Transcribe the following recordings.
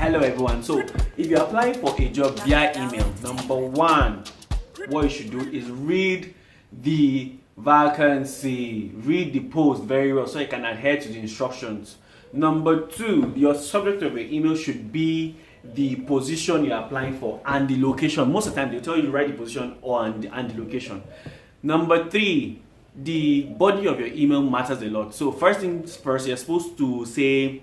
Hello everyone. So if you're applying for a job via email, number one, what you should do is read the vacancy, read the post very well so you can adhere to the instructions. Number two, your subject of your email should be the position you're applying for and the location. Most of the time they'll tell you to write the position and the location. Number three, the body of your email matters a lot. So first things first, you're supposed to say,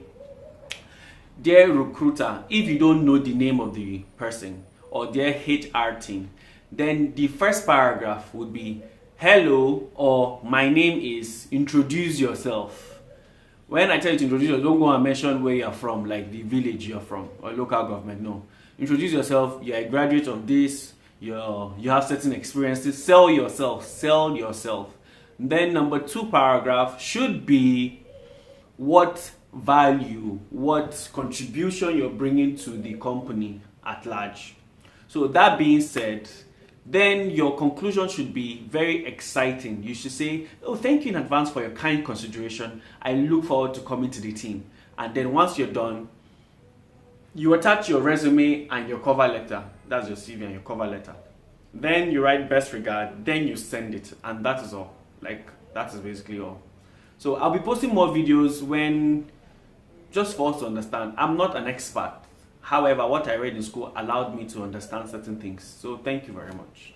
"Dear recruiter," if you don't know the name of the person, or "Dear HR team," then the first paragraph would be, "Hello," or "My name is," introduce yourself. When I tell you to introduce yourself, don't go and mention where you're from, like the village you're from or local government. No. Introduce yourself. You're a graduate of this. You have certain experiences. Sell yourself. Sell yourself. Then number two paragraph should be what value, what contribution you're bringing to the company at large. So that being said, then your conclusion should be very exciting. You should say, "Oh, thank you in advance for your kind consideration. I look forward to coming to the team." And then once you're done, you attach your resume and your cover letter. That's your CV and your cover letter. Then you write "best regard," then you send it, and that is all. That is basically all. So I'll be posting more videos just for us to understand. I'm not an expert. However, what I read in school allowed me to understand certain things. So thank you very much.